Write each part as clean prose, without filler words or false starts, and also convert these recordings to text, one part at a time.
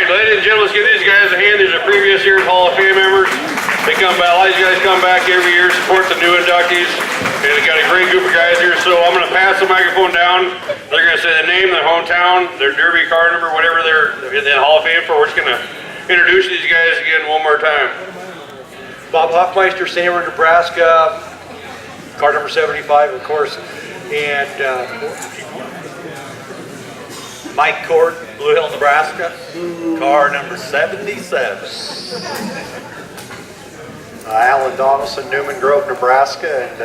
right, ladies and gentlemen, let's give these guys a hand. These are previous year's Hall of Fame members. They come back, a lot of these guys come back every year, support the new inductees. And they got a great group of guys here, so I'm going to pass the microphone down. They're going to say the name, their hometown, their derby car number, whatever they're in the Hall of Fame for. We're just going to introduce these guys again one more time. Bob Hoffmeister, Samer, Nebraska, car number 75, of course, and Mike Court, Blue Hill, Nebraska, car number 77. Alan Donaldson, Newman Grove, Nebraska, and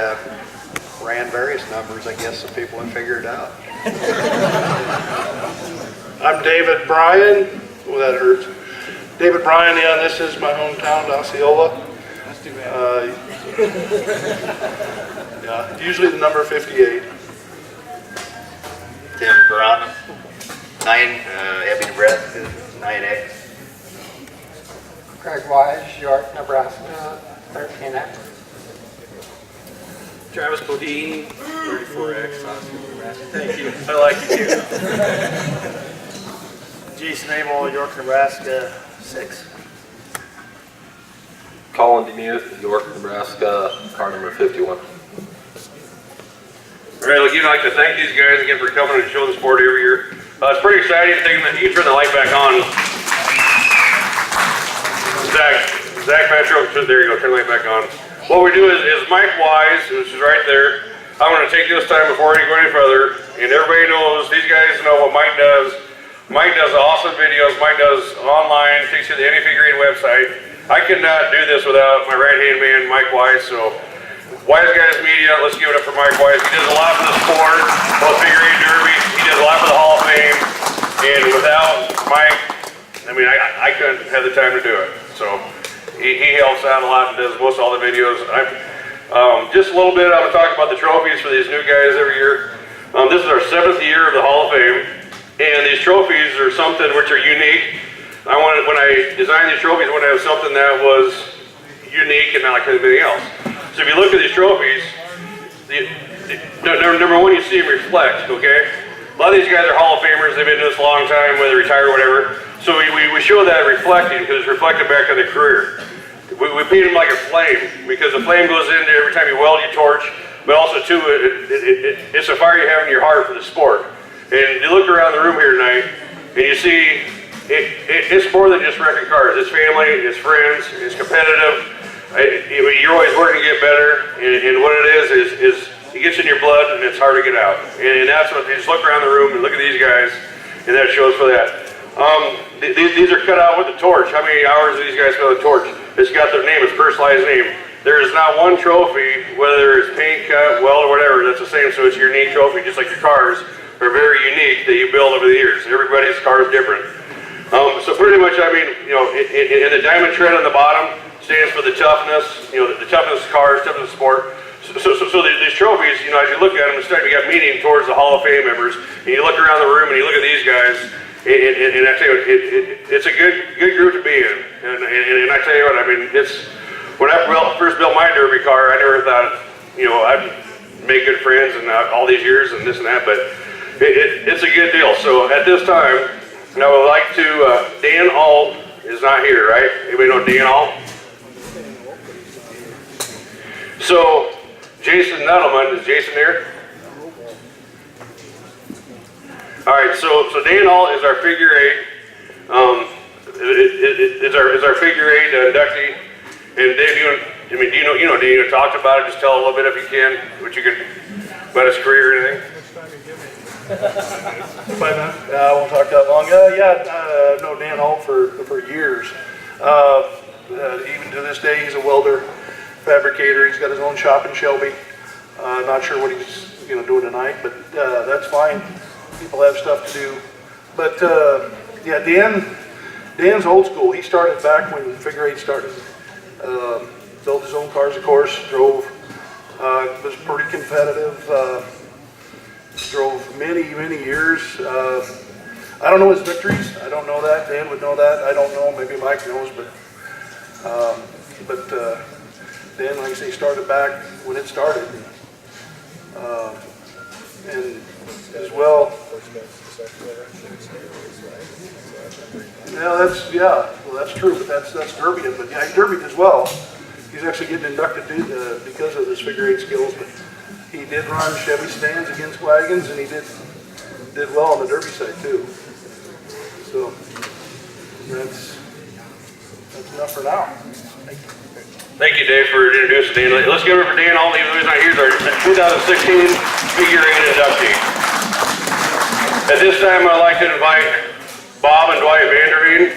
ran various numbers, I guess, so people have figured it out. I'm David Bryan. Oh, that hurts. David Bryan, yeah, this is my hometown, Osceola. That's too bad. Yeah, usually the number 58. Tim Brown, 9, Abbey, Nebraska, 9X. Greg Wise, York, Nebraska, 13X. Travis Bodine, 34X, Nebraska. Thank you. I like you too. Jason Abel, York, Nebraska, 6. Colin Demuth, York, Nebraska, car number 51. All right, again, I'd like to thank these guys again for coming and showing the sport every year. It's pretty exciting. You can turn the light back on. Zach Metro, there you go, turn the light back on. What we do is Mike Wise, which is right there. I'm going to take this time before we go any further, and everybody knows, these guys know what Mike does. Mike does awesome videos. Mike does online, takes you to the Any Figurine website. I could not do this without my right-hand man, Mike Wise, so Wise Guys Media, let's give it up for Mike Wise. He does a lot for the sport, both figurine derby. He does a lot for the Hall of Fame. And without Mike, I mean, I couldn't have the time to do it. So he helps out a lot and does most all the videos. Just a little bit, I'm going to talk about the trophies for these new guys every year. This is our 7th year of the Hall of Fame. And these trophies are something which are unique. When I designed these trophies, I wanted to have something that was unique and not like anything else. So if you look at these trophies, number one, you see them reflect, okay? A lot of these guys are Hall of Famers. They've been doing this a long time, whether they retire or whatever. So we show that reflecting because it's reflected back on their career. We paint them like a flame because the flame goes into every time you weld your torch, but also too, it's a fire you have in your heart for the sport. And you look around the room here tonight, and you see it's more than just wrecking cars. It's family, it's friends, it's competitive. You're always working to get better, and what it is it gets in your blood, and it's hard to get out. And that's what, you just look around the room and look at these guys, and that shows for that. These are cut out with the torch. How many hours do these guys cut with the torch? It's got their name, it's personalized name. There is not one trophy, whether it's paint, cut, weld, or whatever, that's the same, so it's a unique trophy, just like your cars are very unique that you build over the years. Everybody's car is different. So pretty much, I mean, you know, in the diamond tread on the bottom stands for the toughness, you know, the toughness of cars, toughness of sport. So these trophies, you know, as you look at them, it's starting to get meaning towards the Hall of Fame members. And you look around the room and you look at these guys, and I tell you, it's a good group to be in. And I tell you what, I mean, when I first built my derby car, I never thought, you know, I'd make good friends and all these years and this and that, but it's a good deal. So at this time, I would like to, Dan Alt is not here, right? Anybody know Dan Alt? So, Jason Nuttleman, is Jason here? All right, so Dan Alt is our figure 8. Is our figure 8 inductee. And Dave, do you know Dave, talked about it, just tell a little bit if you can, what you could, about his career or anything. 5 minutes? I won't talk that long. No, Dan Alt for years. Even to this day, he's a welder, fabricator. He's got his own shop in Shelby. Not sure what he's doing tonight, but that's fine. People have stuff to do. But yeah, Dan's old school. He started back when figure 8 started. Built his own cars, of course. Drove. Was pretty competitive. Drove many years. I don't know his victories. I don't know that. Dan would know that. I don't know. Maybe Mike knows, but Dan, like I say, started back when it started, and as well. well, that's true, but that's Derby, but yeah, Derby as well. He's actually getting inducted because of his figure eight skills, but he did run Chevy stands against wagons, and he did well on the Derby side too. So that's enough for now. Thank you, Dave, for introducing Dan. Let's give it for Dan. All the reason I here's our 2016 figure eight inductee. At this time, I'd like to invite Bob and Dwight Vanderveen.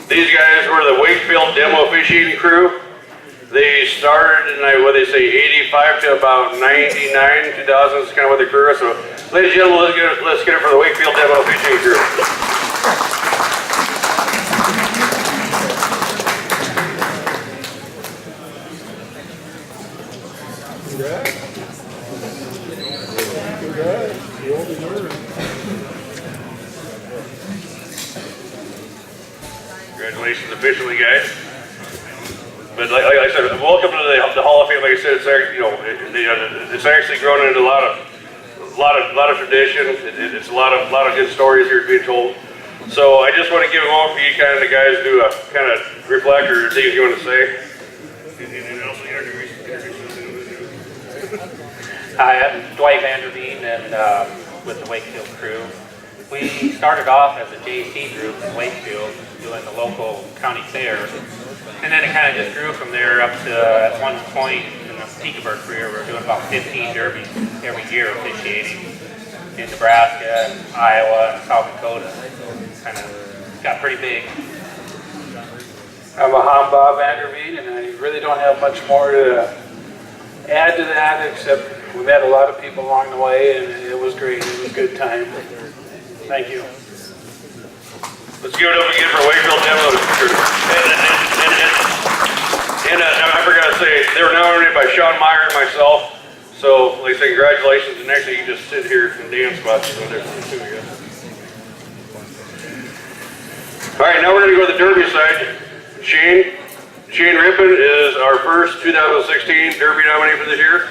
These guys were the Wakefield demo fishing crew. They started in, what they say, 85 to about 99, 2000 is kind of what the crew is. So, ladies and gentlemen, let's get it for the Wakefield demo fishing crew. Congratulations officially, guys. But like I said, welcome to the Hall of Fame. Like I said, it's it's actually grown into a lot of tradition. It's a lot of good stories here being told. So I just want to give a moment for you kind of the guys to kind of reflect or things you want to say. Hi, I'm Dwight Vanderveen and with the Wakefield crew. We started off as a JC group in Wakefield doing the local county fair. And then it kind of just grew from there up to, at one point in the peak of our career, we were doing about 15 derbies every year officiating in Nebraska, and Iowa, and South Dakota. Kind of got pretty big. I'm Bob Vanderveen, and I really don't have much more to add to that, except we met a lot of people along the way, and it was great. It was a good time. Thank you. Let's give it up again for Wakefield Demo. And I forgot to say, they were nominated by Sean Meyer and myself. So, like I say, congratulations. And actually, you can just sit here and dance spots. So there's two of you. All right, now we're going to go to the Derby side. Shane Rippon is our first 2016 Derby nominee for this year.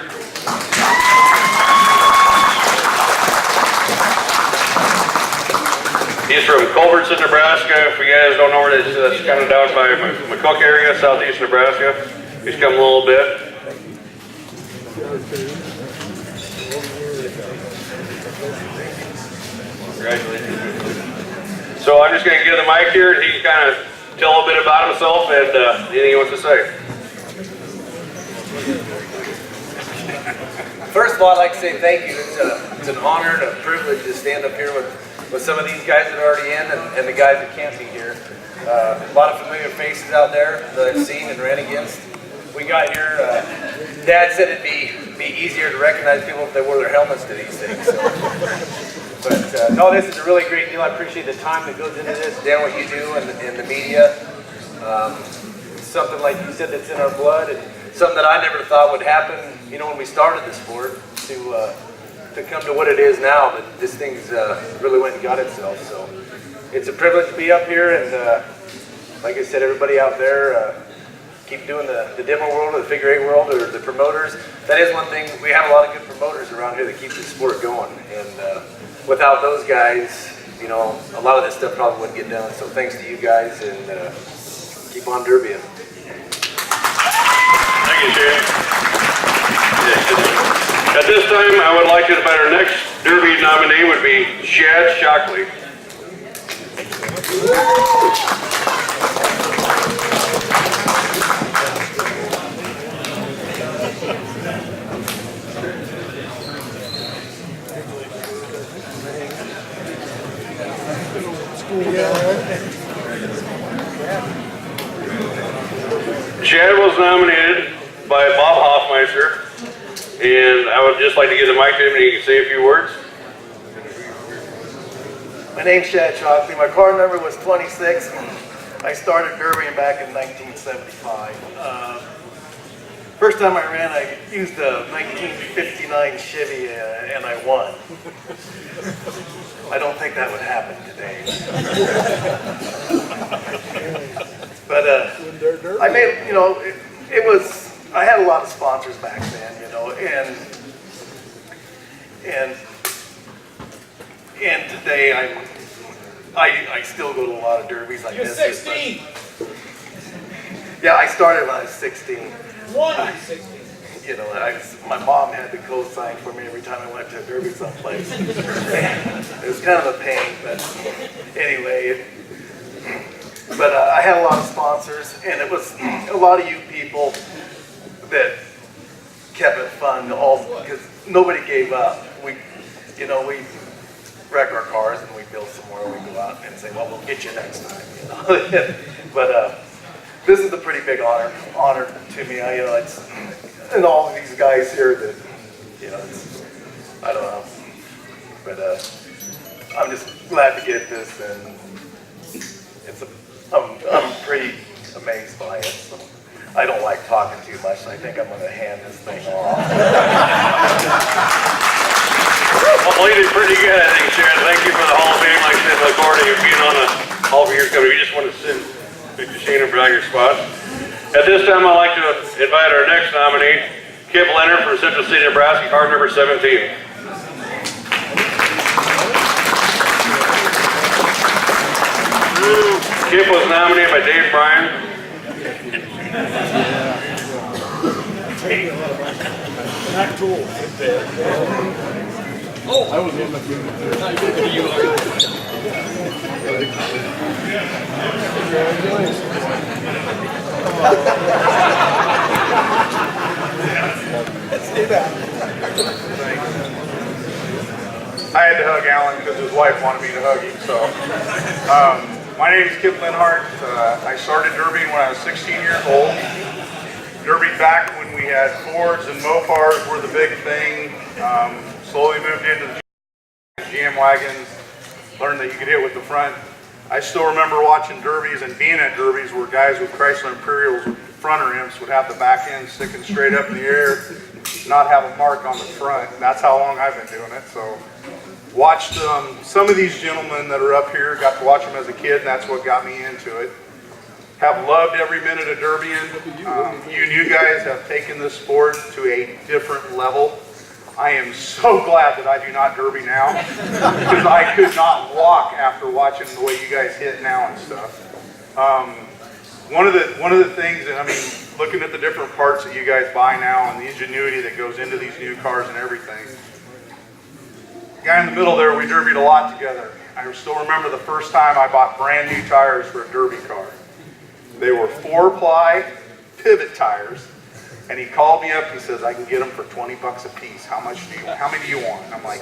He's from Culbertson, Nebraska. If you guys don't know where that is, that's kind of down by McCook area, southeast Nebraska. He's come a little bit. Congratulations. So I'm just going to give the mic here, and he can kind of tell a bit about himself and anything he wants to say. First of all, I'd like to say thank you. It's an honor and a privilege to stand up here with some of these guys that are already in and the guys that can't be here. A lot of familiar faces out there that I've seen and ran against. We got here, Dad said it'd be easier to recognize people if they wore their helmets to these things. So. But no, this is a really great deal. I appreciate the time that goes into this, Dan, what you do in the media. It's something like you said that's in our blood, and something that I never thought would happen, when we started the sport, to come to what it is now, that this thing's really went and got itself. So it's a privilege to be up here, and like I said, everybody out there, keep doing the demo world or the figure eight world or the promoters. That is one thing, we have a lot of good promoters around here that keep this sport going, and without those guys, a lot of this stuff probably wouldn't get done. So thanks to you guys, and keep on derbying. Thank you, Shane. At this time, I would like to invite our next Derby nominee would be Shad Shockley. Shad was nominated by Bob Hoffmeister, and I would just like to give the mic to him and he can say a few words. My name's Shad Shockley. My car number was 26. I started derbying back in 1975. First time I ran, I used a 1959 Chevy and I won. I don't think that would happen today. But I made, it was, I had a lot of sponsors back then, and today I still go to a lot of derbies. You're 16. Yeah, I started when I was 16. One is 16. You know, my mom had to co-sign for me every time I went to a derby someplace. It was kind of a pain, but anyway. I had a lot of sponsors, and it was a lot of you people that kept it fun, because nobody gave up. We wreck our cars and we build some more. We go out and say, well, we'll get you next time. You know? But this is a pretty big honor to me. It's and all of these guys here that I don't know, but I'm just glad to get this, and I'm pretty amazed by it. So I don't like talking too much, so I think I'm going to hand this thing off. Well, you did pretty good, I think, Chad. Thank you for the Hall of Fame. Like I said, look forward to you being on the Hall of Fame coming. We just want to send Victor Shane and your spot. At this time, I'd like to invite our next nominee, Kip Leonard from Central City, Nebraska, card number 17. Kip was nominated by Dave Bryan. Not cool. Oh, I was in the I had to hug Alan because his wife wanted me to hug him. So, my name is Kip Linhart. I started derbying when I was 16 years old. Derbied back when we had Fords and Mopars were the big thing. Slowly moved into the GM wagons. Learned that you could hit with the front. I still remember watching derbies and being at derbies where guys with Chrysler Imperials with front rims would have the back end sticking straight up in the air, not have a mark on the front. And that's how long I've been doing it. So watched some of these gentlemen that are up here, got to watch them as a kid, and that's what got me into it. Have loved every minute of derbying. You new guys have taken this sport to a different level. I am so glad that I do not derby now, because I could not walk after watching the way you guys hit now and stuff. One of the things, and I mean, looking at the different parts that you guys buy now and the ingenuity that goes into these new cars and everything. The guy in the middle there, we derbied a lot together. I still remember the first time I bought brand new tires for a derby car. They were 4-ply pivot tires. And he called me up, he says, I can get them for 20 bucks a piece. How many do you want? And I'm like,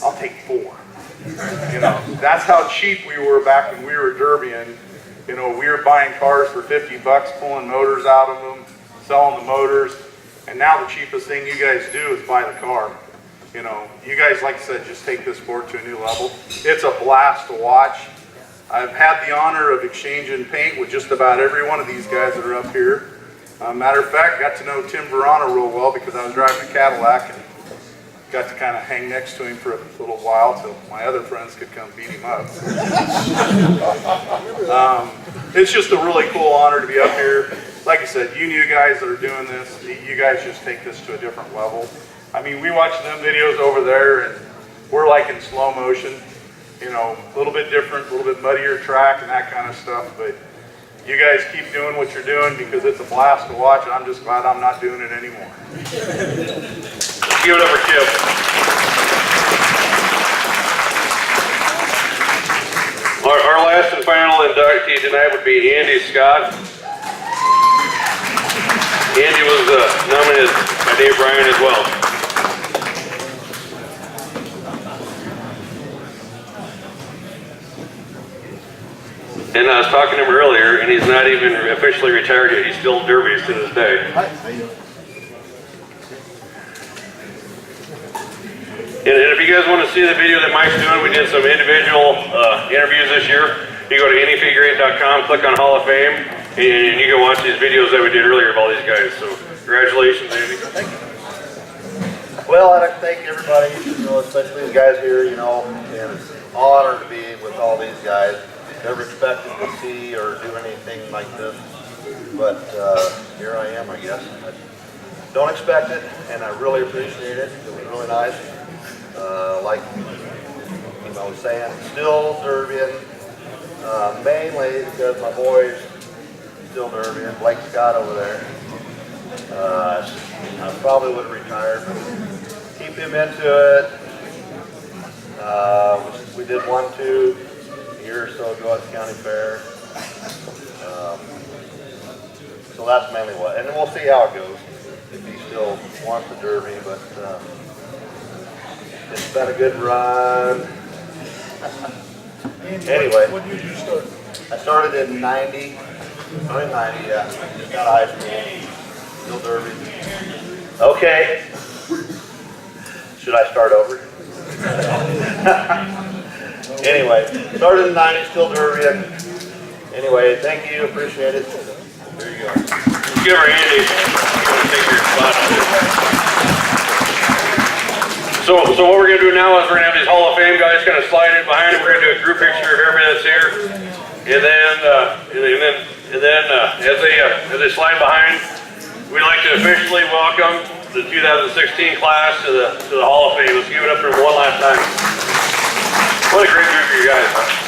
I'll take 4. You know, that's how cheap we were back when we were derbying. You know, we were buying cars for 50 bucks, pulling motors out of them, selling the motors. And now the cheapest thing you guys do is buy the car. You know, you guys, like I said, just take this sport to a new level. It's a blast to watch. I've had the honor of exchanging paint with just about every one of these guys that are up here. Matter of fact, got to know Tim Verano real well because I was driving a Cadillac and got to kind of hang next to him for a little while till my other friends could come beat him up. It's just a really cool honor to be up here. Like I said, you new guys that are doing this, you guys just take this to a different level. I mean, we watch them videos over there and we're like in slow motion, you know, a little bit different, a little bit muddier track and that kind of stuff, but you guys keep doing what you're doing because it's a blast to watch, and I'm just glad I'm not doing it anymore. Give it up for Kip. Our last and final inductee tonight would be Andy Scott. Andy was nominated by Dave Bryan as well. And I was talking to him earlier, and he's not even officially retired yet. He's still derbies to this day. And if you guys want to see the video that Mike's doing, we did some individual interviews this year. You go to anyfigure8.com, click on Hall of Fame, and you can watch these videos that we did earlier of all these guys. So congratulations, Andy. Thank you. Well, I'd like to thank everybody, you know, especially the guys here, you know, and it's an honor to be with all these guys. Never expected to see or do anything like this, but here I am, I guess. I don't expect it, and I really appreciate it. It was really nice. Like I was saying, still derbying, mainly because my boy's still derbying, Blake Scott over there. I probably would have retired, but keep him into it. We did 1-2 a year or so ago at the county fair. So that's mainly what, and then we'll see how it goes, if he still wants the derby, but it's been a good run. Anyway, When did you start? I started in 90, yeah, just out of high school, still derby. Okay. Should I start over? Anyway, started in 90, still derby. Anyway, thank you, appreciate it. There you go. Give her Andy. Take your spot. So what we're gonna do now is we're gonna have these Hall of Fame guys kind of slide in behind him. We're gonna do a group picture of everybody that's here, and then as they slide behind, we'd like to officially welcome the 2016 class to the Hall of Fame. Let's give it up for them one last time. What a great group of you guys.